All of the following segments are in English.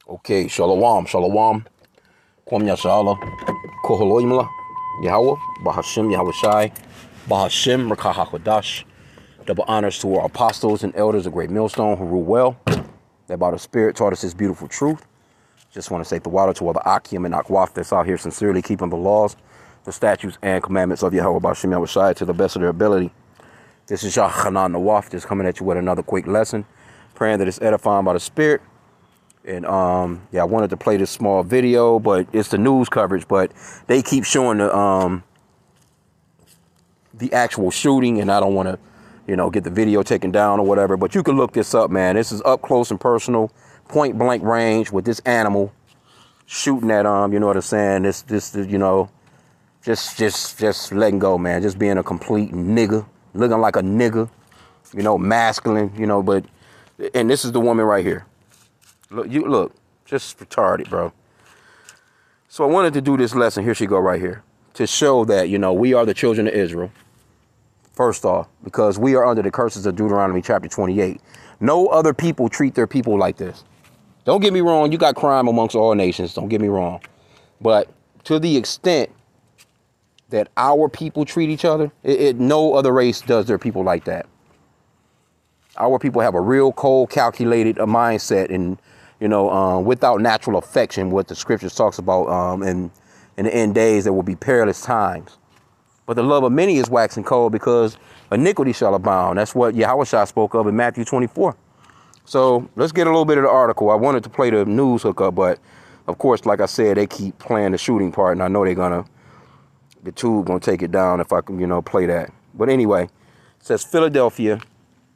Okay, shalom, shalom. Kwam Yashala, Koholoimla, Yahweh, Bahashim, Yahweh Shai, Bahashim, Rakahakwadash. Double honors to our apostles and elders of Great Millstone who rule well. That by the Spirit taught us His beautiful truth. Just want to say the water to all the H.I.M and Akwaf that's out here sincerely keeping the laws, the statutes, and commandments of Yahweh Bahashim, Yahweh Shai to the best of their ability. This is Yahanan Nawaf, just coming at you with another quick lesson. Praying that it's edifying by the Spirit. And yeah, I wanted to play this small video, but it's the news coverage, but they keep showing the actual shooting, and I don't want to, get the video taken down or whatever, but you can look this up, man. This is up close and personal, point blank range with this animal shooting at you know what I'm saying? This just letting go, man. Just being a complete nigga, looking like a nigga, masculine, but and this is the woman right here. Look, just retarded, bro. So I wanted to do this lesson, here she go right here, to show that, we are the children of Israel, first off, because we are under the curses of Deuteronomy chapter 28. No other people treat their people like this. Don't get me wrong, you got crime amongst all nations, don't get me wrong. But to the extent that our people treat each other, no other race does their people like that. Our people have a real cold, calculated mindset and without natural affection, what the scriptures talks about in the end days, there will be perilous times. But the love of many is waxing cold because iniquity shall abound. That's what Yahushua spoke of in Matthew 24. So let's get a little bit of the article. I wanted to play the news hookup, but of course, like I said, they keep playing the shooting part, and I know the tube gonna take it down if I can, play that. But anyway, it says Philadelphia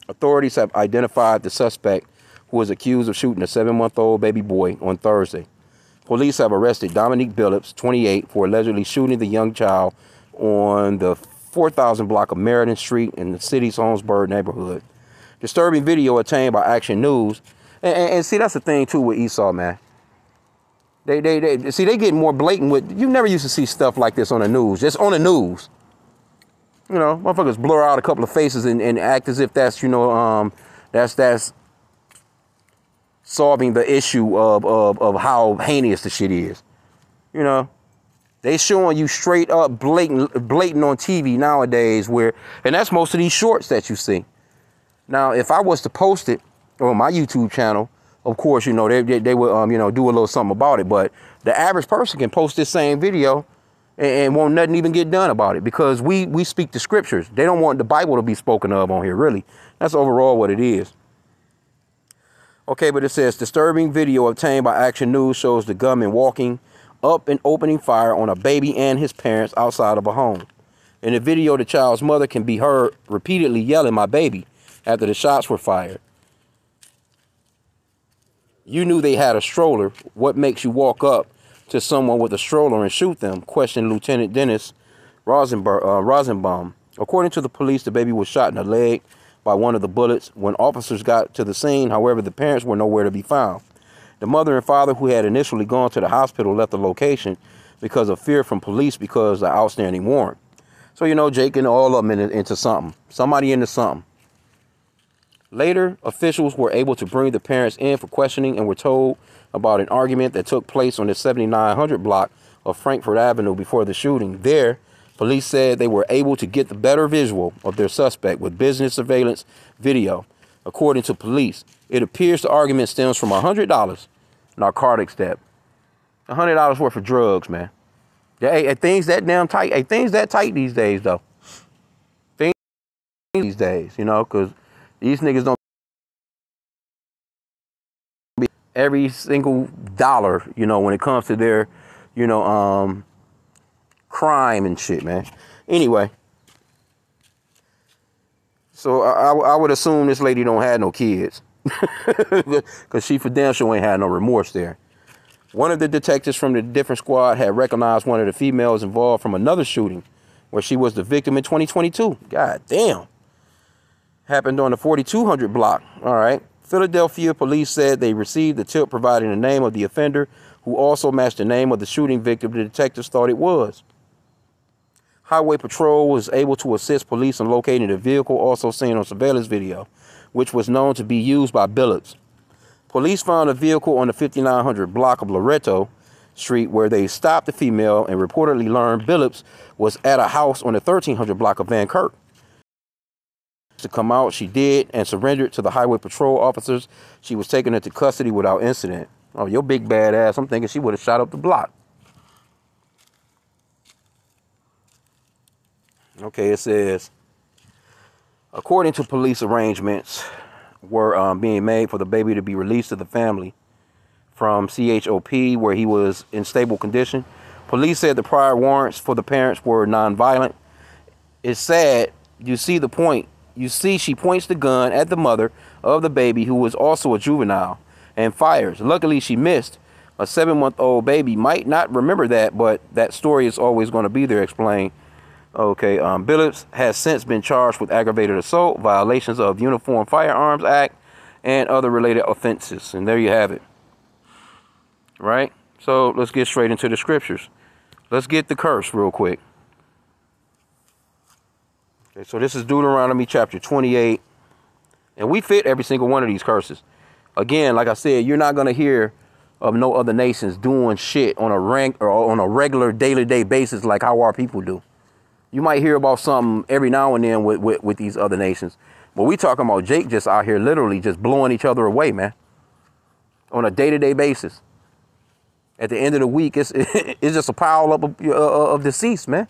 authorities have identified the suspect who was accused of shooting a 7-month-old baby boy on Thursday. Police have arrested Dominique Billups, 28, for allegedly shooting the young child on the 4000 block of Meriden Street in the city's Holmesburg neighborhood. Disturbing video obtained by Action News. And see, that's the thing, too, with Esau, man. They get more blatant with... You never used to see stuff like this on the news. Just on the news. Motherfuckers blur out a couple of faces and act as if that's, that's solving the issue of how heinous the shit is. They showing you straight up blatant on TV nowadays and that's most of these shorts that you see. Now, if I was to post it on my YouTube channel, of course, they would, do a little something about it. But the average person can post this same video and won't nothing even get done about it because we speak the scriptures. They don't want the Bible to be spoken of on here, really. That's overall what it is. Okay, but it says, disturbing video obtained by Action News shows the gunman walking up and opening fire on a baby and his parents outside of a home. In the video, the child's mother can be heard repeatedly yelling, "My baby," after the shots were fired. You knew they had a stroller. What makes you walk up to someone with a stroller and shoot them? Questioned Lieutenant Dennis Rosenbaum. According to the police, the baby was shot in the leg by one of the bullets. When officers got to the scene, however, the parents were nowhere to be found. The mother and father, who had initially gone to the hospital, left the location because of fear from police because of the outstanding warrant. So, Jake and all of them into something. Somebody into something. Later, officials were able to bring the parents in for questioning and were told about an argument that took place on the 7900 block of Frankfurt Avenue before the shooting. There, police said they were able to get the better visual of their suspect with business surveillance video. According to police, it appears the argument stems from $100 narcotics debt. $100 worth of drugs, man. Hey, things that damn tight. Hey, things that tight these days, though. Things these days, because these niggas don't be every single dollar, when it comes to their, crime and shit, man. Anyway, so I would assume this lady don't have no kids. Because she for damn sure ain't had no remorse there. One of the detectives from the different squad had recognized one of the females involved from another shooting where she was the victim in 2022. God damn. Happened on the 4200 block. All right. Philadelphia police said they received the tip providing the name of the offender, who also matched the name of the shooting victim the detectives thought it was. Highway Patrol was able to assist police in locating the vehicle also seen on surveillance video, which was known to be used by Billups. Police found a vehicle on the 5900 block of Loretto Street where they stopped the female and reportedly learned Billups was at a house on the 1300 block of Van Kirk. To come out, she did, and surrendered to the highway patrol officers. She was taken into custody without incident. Oh, your big bad ass. I'm thinking she would have shot up the block. Okay, it says, according to police, arrangements were being made for the baby to be released to the family from CHOP, where he was in stable condition. Police said the prior warrants for the parents were nonviolent. It's sad. You see the point. You see, she points the gun at the mother of the baby, who was also a juvenile, and fires. Luckily, she missed. A 7-month-old baby might not remember that, but that story is always going to be there, explained. Okay, Billups has since been charged with aggravated assault, violations of Uniform Firearms Act, and other related offenses. And there you have it. Right? So let's get straight into the scriptures. Let's get the curse real quick. Okay, so this is Deuteronomy chapter 28. And we fit every single one of these curses. Again, like I said, you're not going to hear of no other nations doing shit on a regular day-to-day basis like how our people do. You might hear about something every now and then with these other nations. But we talking about Jake just out here literally just blowing each other away, man. On a day-to-day basis. At the end of the week, it's just a pile up of deceased, man.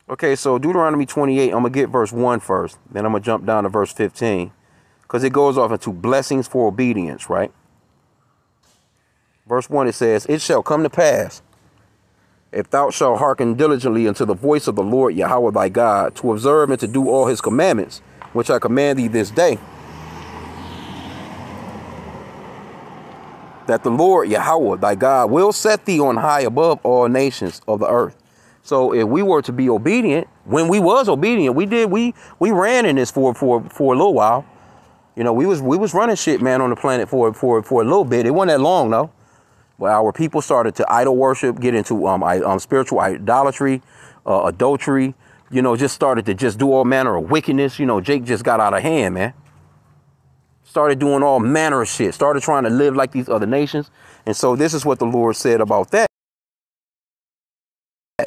Okay, so Deuteronomy 28, I'm going to get verse 1 first. Then I'm going to jump down to verse 15. Because it goes off into blessings for obedience, right? Verse 1, it says, it shall come to pass, if thou shalt hearken diligently unto the voice of the Lord Yahweh thy God, to observe and to do all his commandments, which I command thee this day, that the Lord Yahweh thy God will set thee on high above all nations of the earth. So if we were to be obedient, when we was obedient, we ran in this for a little while. You know, we was running shit, man, on the planet for a little bit. It wasn't that long though. But our people started to idol worship, get into spiritual idolatry, adultery, you know, just started to just do all manner of wickedness. You know, Jake just got out of hand, man. Started doing all manner of shit, started trying to live like these other nations. And so this is what the Lord said about that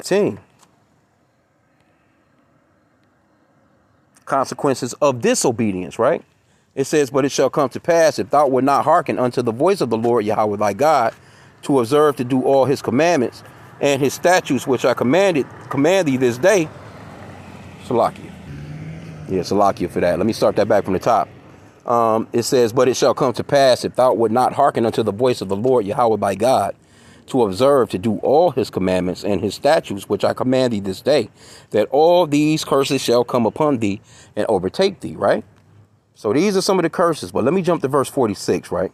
team. Consequences of disobedience, right? It says, but it shall come to pass, if thou wilt not hearken unto the voice of the Lord Yahweh thy God, to observe to do all his commandments and his statutes, which I command thee this day. Salakia. Yeah, Salakia for that. Let me start that back from the top. It says, but it shall come to pass, if thou wilt not hearken unto the voice of the Lord Yahweh thy God, to observe to do all his commandments and his statutes, which I command thee this day, that all these curses shall come upon thee and overtake thee, right? So these are some of the curses, but let me jump to verse 46, right?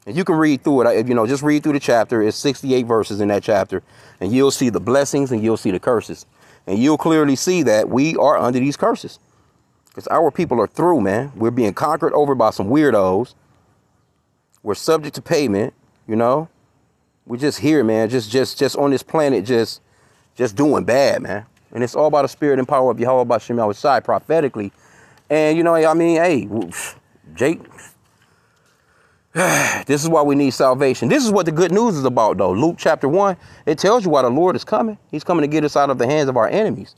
And you can read through it, you know, just read through the chapter. It's 68 verses in that chapter, and you'll see the blessings and you'll see the curses. And you'll clearly see that we are under these curses. Because our people are through, man. We're being conquered over by some weirdos. We're subject to payment, you know. We're just here, man, just on this planet, just doing bad, man. And it's all about the spirit and power of Yahweh B'Shem Yahushai prophetically. And, you know, I mean, hey, Jake, this is why we need salvation. This is what the good news is about, though. Luke chapter 1, it tells you why the Lord is coming. He's coming to get us out of the hands of our enemies.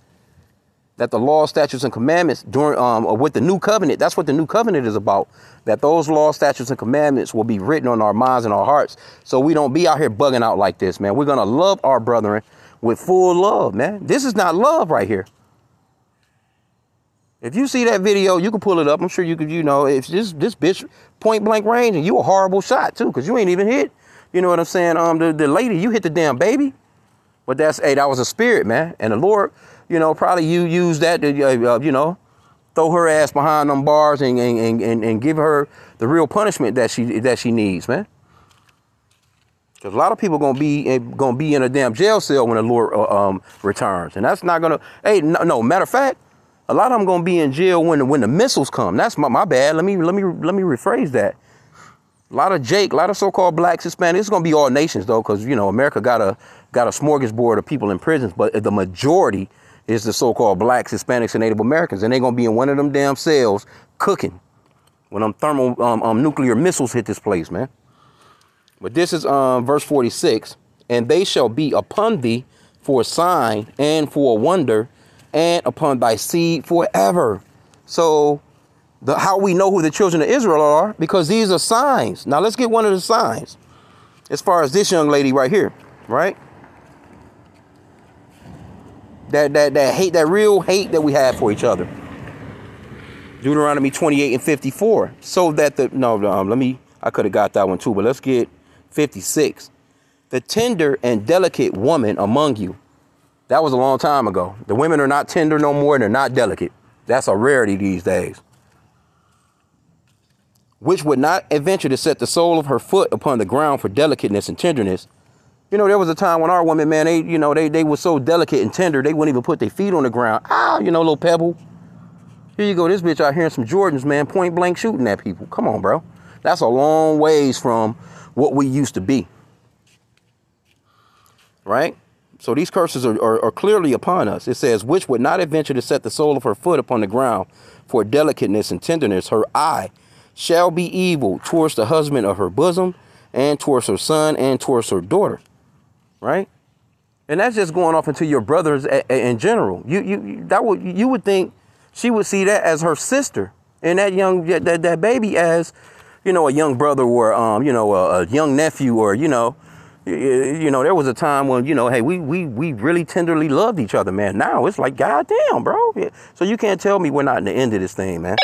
That the law, statutes, and commandments with the new covenant, that's what the new covenant is about. That those law, statutes, and commandments will be written on our minds and our hearts. So we don't be out here bugging out like this, man. We're going to love our brethren with full love, man. This is not love right here. If you see that video, you can pull it up. I'm sure you could, you know, if this bitch point blank range and you a horrible shot too, because you ain't even hit. You know what I'm saying? The lady, you hit the damn baby. But that was a spirit, man. And the Lord, you know, probably you use that to, you know, throw her ass behind them bars and give her the real punishment that she needs, man. Because a lot of people gonna be in a damn jail cell when the Lord returns, and that's not gonna. Hey, no. Matter of fact, a lot of them gonna be in jail when the missiles come. That's my bad. Let me rephrase that. A lot of so-called blacks, Hispanics. It's gonna be all nations though, because you know America got a smorgasbord of people in prisons, but the majority is the so-called blacks, Hispanics, and Native Americans, and they're gonna be in one of them damn cells cooking, when them thermal nuclear missiles hit this place, man. But this is verse 46. And they shall be upon thee for a sign and for a wonder, and upon thy seed forever. So how we know who the children of Israel are, because these are signs. Now let's get one of the signs. As far as this young lady right here, right? That hate, that real hate that we have for each other. Deuteronomy 28 and 54. So that I could have got that one too, but let's get 56. The tender and delicate woman among you. That was a long time ago. The women are not tender no more, and they're not delicate. That's a rarity these days. Which would not adventure to set the sole of her foot upon the ground for delicateness and tenderness. You know, there was a time when our women, man, they were so delicate and tender, they wouldn't even put their feet on the ground. Little pebble. Here you go, this bitch out here in some Jordans, man, point blank shooting at people. Come on, bro. That's a long ways from what we used to be. Right? So these curses are clearly upon us. It says, which would not adventure to set the sole of her foot upon the ground for delicateness and tenderness. Her eye shall be evil towards the husband of her bosom, and towards her son, and towards her daughter. Right? And that's just going off into your brothers in general. You would think she would see that as her sister, and that baby as, a young brother, or a young nephew, or there was a time when, hey, we really tenderly loved each other, man. Now it's like, goddamn, bro. Yeah. So you can't tell me we're not in the end of this thing, man.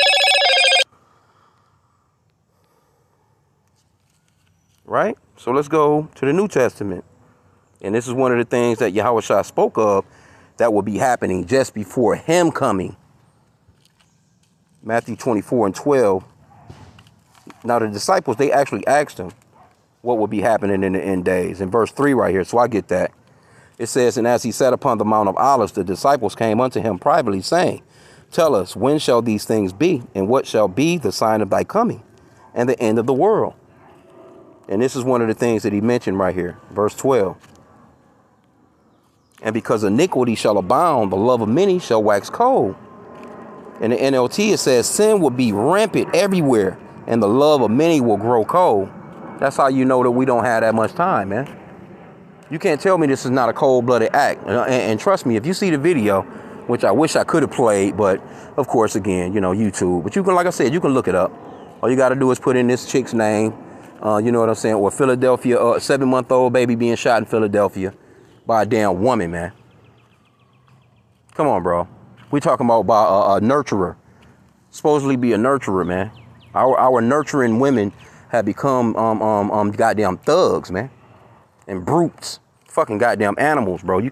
Right? So let's go to the New Testament. And this is one of the things that Yahushua spoke of that will be happening just before him coming. Matthew 24 and 12. Now the disciples, they actually asked him what would be happening in the end days. In verse 3 right here, so I get that. It says, and as he sat upon the Mount of Olives, the disciples came unto him privately, saying, tell us, when shall these things be? And what shall be the sign of thy coming and the end of the world? And this is one of the things that he mentioned right here. Verse 12. And because iniquity shall abound, the love of many shall wax cold. In the NLT, it says, sin will be rampant everywhere, and the love of many will grow cold. That's how you know that we don't have that much time, man. You can't tell me this is not a cold-blooded act. And trust me, if you see the video, which I wish I could have played, but of course, again, YouTube. But you can, like I said, you can look it up. All you got to do is put in this chick's name. You know what I'm saying? Or Philadelphia, 7-month-old baby being shot in Philadelphia by a damn woman, man. Come on, bro. We talking about a nurturer. Supposedly be a nurturer, man. Our nurturing women have become goddamn thugs, man. And brutes. Fucking goddamn animals, bro. You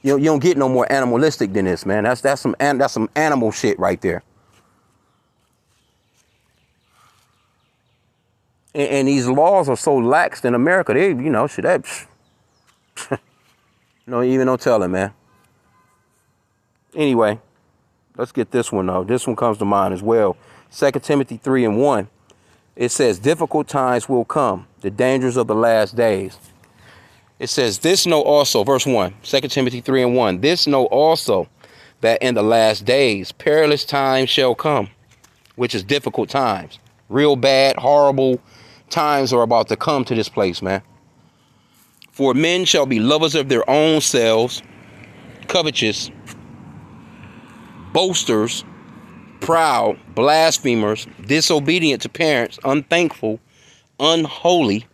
don't get no more animalistic than this, man. That's some animal shit right there. And these laws are so lax in America. They, shit, that, even no telling, man. Anyway, let's get this one, though. This one comes to mind as well. 2 Timothy 3 and 1. It says, difficult times will come, the dangers of the last days. It says, this know also, verse 1, 2 Timothy 3 and 1. This know also, that in the last days perilous times shall come, which is difficult times. Real bad, horrible times are about to come to this place, man. For men shall be lovers of their own selves, covetous, boasters, proud, blasphemers, disobedient to parents, unthankful, unholy,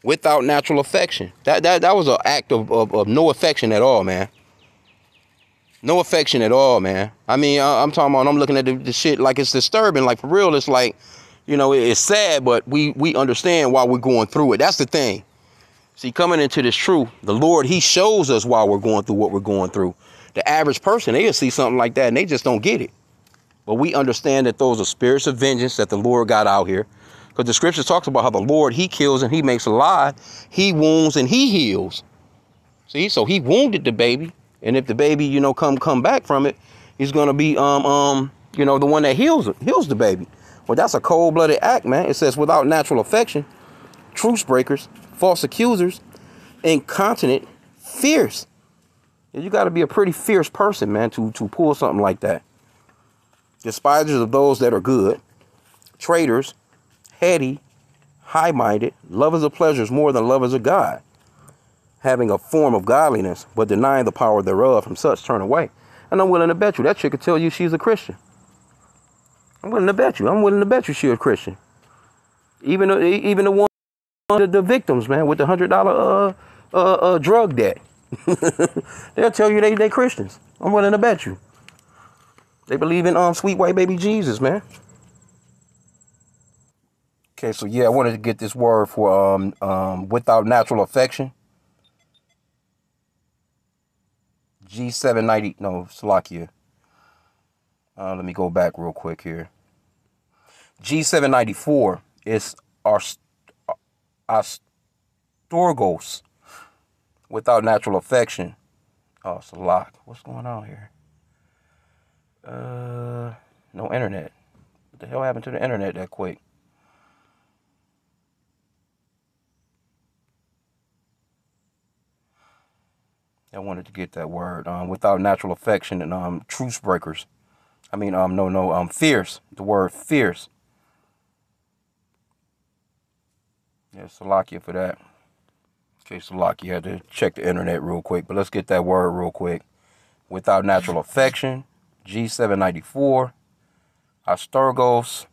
without natural affection. That was an act of no affection at all, man. No affection at all, man. I mean, I'm talking about, I'm looking at the shit like it's disturbing. Like, for real, it's like, it's sad, but we understand why we're going through it. That's the thing. See, coming into this truth, the Lord, he shows us why we're going through what we're going through. The average person, they'll see something like that and they just don't get it. But we understand that those are spirits of vengeance that the Lord got out here. Because the scripture talks about how the Lord, he kills and he makes alive. He wounds and he heals. See, so he wounded the baby. And if the baby, come back from it, he's going to be, the one that heals the baby. Well, that's a cold-blooded act, man. It says, without natural affection, truce breakers, false accusers, incontinent, fierce. And you got to be a pretty fierce person, man, to pull something like that. Despisers of those that are good, traitors, heady, high-minded, lovers of pleasures more than lovers of God, having a form of godliness, but denying the power thereof. From such turn away. And I'm willing to bet you that chick could tell you she's a Christian. I'm willing to bet you. I'm willing to bet you she's a Christian. Even the one, the victims, man, with the $100 drug debt. They'll tell you they Christians. I'm willing to bet you. They believe in sweet white baby Jesus, man. Okay, so yeah, I wanted to get this word for without natural affection. G790, no, Slovakia. Let me go back real quick here. G794 is Astorgos, without natural affection. Oh, it's a lock. What's going on here? No internet. What the hell happened to the internet that quick? I wanted to get that word. Without natural affection and truce breakers. I mean, fierce. The word fierce. Yeah, Slovakia for that. Okay, Slovakia, had to check the internet real quick, but let's get that word real quick. Without natural affection, G794, Astorgos,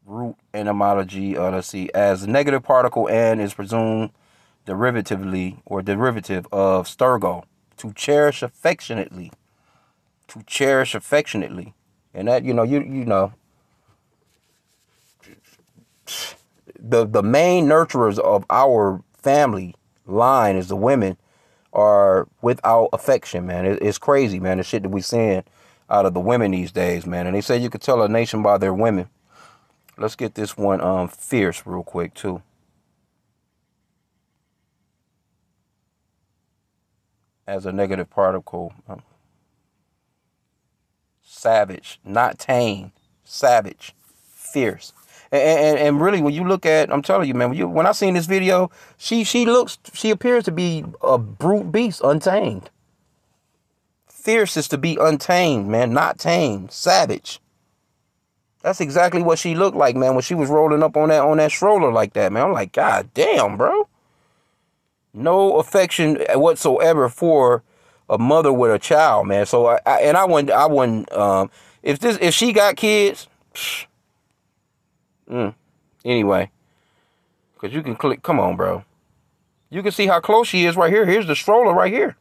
root etymology, let's see, as negative particle and is presumed derivative of sturgo, to cherish affectionately. To cherish affectionately. And that, you know, the main nurturers of our family line is the women are without affection, man. It's crazy, man, the shit that we seeing out of the women these days, man. And they say you could tell a nation by their women. Let's get this one fierce real quick too. As a negative particle. Savage, not tame, savage, fierce. And really, when you look at, I'm telling you, man, when I seen this video, she appears to be a brute beast, untamed. Fierce is to be untamed, man, not tamed, savage. That's exactly what she looked like, man, when she was rolling up on that stroller like that, man. I'm like, God damn, bro. No affection whatsoever for a mother with a child, man. So I wouldn't. If she got kids, anyway, because you can click. Come on, bro. You can see how close she is right here. Here's the stroller right here.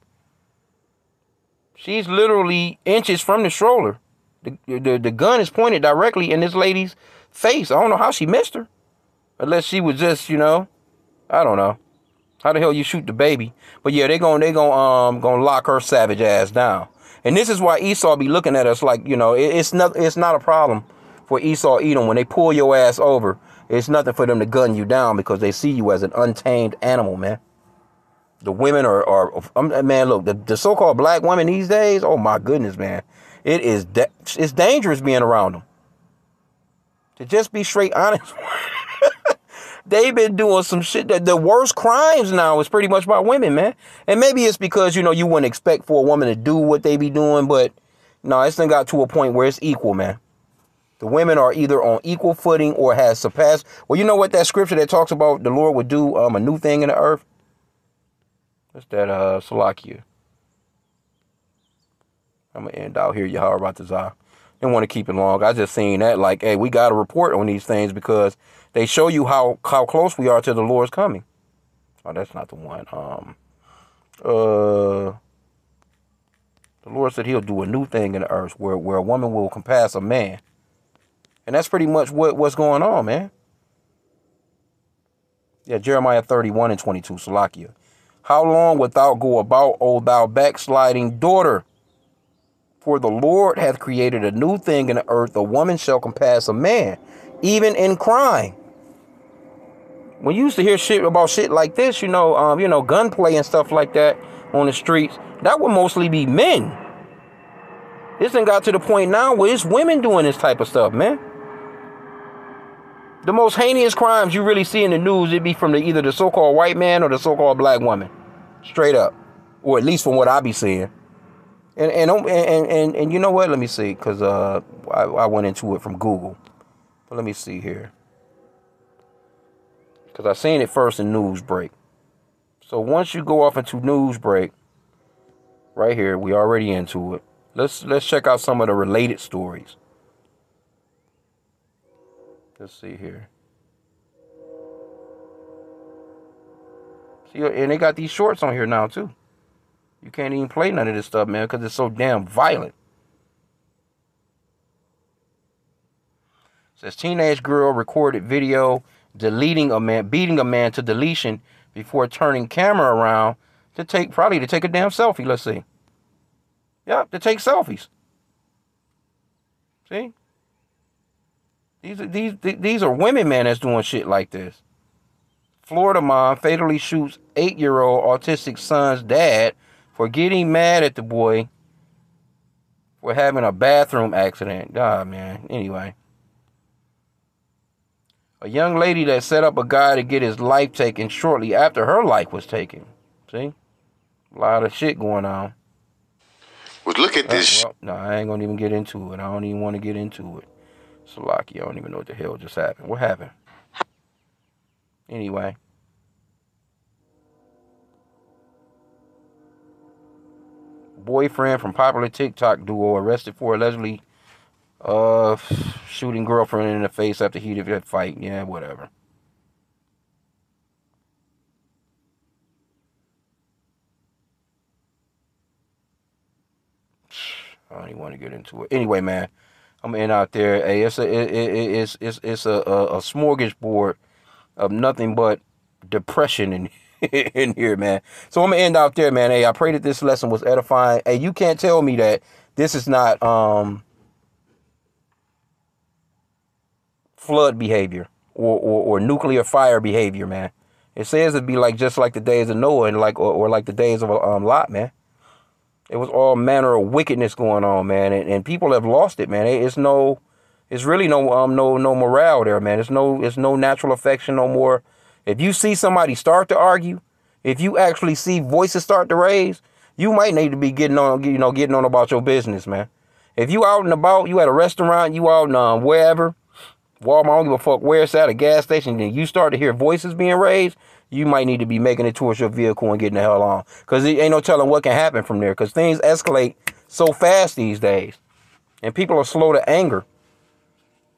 She's literally inches from the stroller. The gun is pointed directly in this lady's face. I don't know how she missed her, unless she was just, I don't know. How the hell you shoot the baby? But yeah, they gonna lock her savage ass down. And this is why Esau be looking at us like, it's not a problem for Esau Edom when they pull your ass over. It's nothing for them to gun you down because they see you as an untamed animal, man. The women man, look, the so-called black women these days, oh my goodness, man. It's dangerous being around them. To just be straight honest. They've been doing some shit that the worst crimes now is pretty much by women, man. And maybe it's because, you wouldn't expect for a woman to do what they be doing, but no, it's done got to a point where it's equal, man. The women are either on equal footing or has surpassed. Well, you know what that scripture that talks about the Lord would do a new thing in the earth? That's that Slovakia. I'm going to end out here, Yahweh Ratazah. Didn't want to keep it long. I just seen that like, hey, we got to report on these things because they show you how close we are to the Lord's coming. Oh, that's not the one. The Lord said he'll do a new thing in the earth where a woman will compass a man. And that's pretty much what's going on, man. Yeah, Jeremiah 31:22, Slovakia. How long wilt thou go about, O thou backsliding daughter? For the Lord hath created a new thing in the earth. A woman shall compass a man, even in crime. When you used to hear shit about shit like this, gunplay and stuff like that on the streets, that would mostly be men. This done got to the point now where it's women doing this type of stuff, man. The most heinous crimes you really see in the news, it'd be from either the so-called white man or the so-called black woman. Straight up. Or at least from what I be seeing. And you know what? Let me see, because I went into it from Google. But let me see here. Because I seen it first in Newsbreak. So once you go off into Newsbreak, right here, we already into it. Let's check out some of the related stories. Let's see here. See, and they got these shorts on here now too. You can't even play none of this stuff, man, because it's so damn violent. It says teenage girl recorded video beating a man to deletion before turning camera around to take a damn selfie. Let's see. Yep, to take selfies. See? These are women, man, that's doing shit like this. Florida mom fatally shoots 8-year-old autistic son's dad for getting mad at the boy for having a bathroom accident. God, man. Anyway. A young lady that set up a guy to get his life taken shortly after her life was taken. See? A lot of shit going on. Well, look at this. Well, no, I ain't gonna even get into it. I don't even want to get into it. Salaki, I don't even know what the hell just happened. What happened? Anyway. Boyfriend from popular TikTok duo arrested for allegedly shooting girlfriend in the face after heated fight. Yeah, whatever. I don't even want to get into it. Anyway, man, I'm in out there. Hey, it's a smorgasbord of nothing but depression in in here, man. So I'm gonna end out there, man. Hey, I pray that this lesson was edifying. Hey, you can't tell me that this is not flood behavior or nuclear fire behavior, man. It says it'd be like just like the days of Noah and like or like the days of Lot, man. It was all manner of wickedness going on, man, and people have lost it, man. It's really no morale there, man. It's no natural affection no more. If you see somebody start to argue, if you actually see voices start to raise, you might need to be getting on about your business, man. If you out and about, you at a restaurant, you out in wherever, Walmart, I don't give a fuck where it's at, a gas station, and you start to hear voices being raised, you might need to be making it towards your vehicle and getting the hell on. Because there ain't no telling what can happen from there. Because things escalate so fast these days. And people are slow to anger.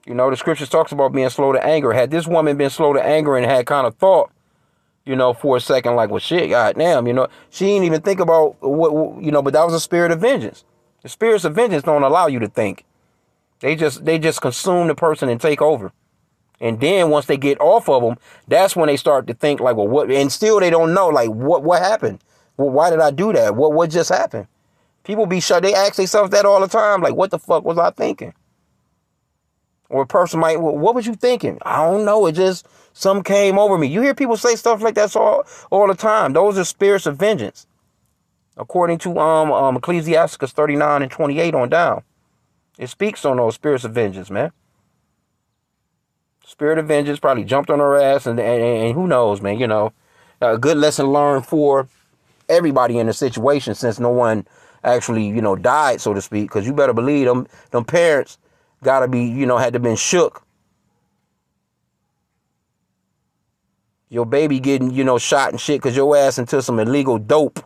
You know, the scriptures talks about being slow to anger. Had this woman been slow to anger and had kind of thought, for a second, like, well, shit, goddamn, she didn't even think about but that was a spirit of vengeance. The spirits of vengeance don't allow you to think. They just consume the person and take over. And then once they get off of them, that's when they start to think like, well, what? And still they don't know, like, what happened? Well, why did I do that? What just happened? People be shut. They ask themselves that all the time. Like, what the fuck was I thinking? Or a person might, well, what was you thinking? I don't know. It just, something came over me. You hear people say stuff like that all the time. Those are spirits of vengeance. According to Ecclesiasticus 39 and 28 on down. It speaks on those spirits of vengeance, man. Spirit of vengeance probably jumped on her ass and who knows, man, a good lesson learned for everybody in the situation since no one actually, died, so to speak, because you better believe them parents gotta be, had to been shook. Your baby getting, shot and shit because your ass into some illegal dope.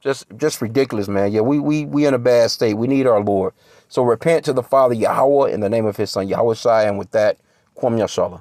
Just ridiculous, man. Yeah, we in a bad state. We need our Lord. So repent to the Father Yahweh in the name of his son Yahweh Shai, and with that, Kwam Yashala.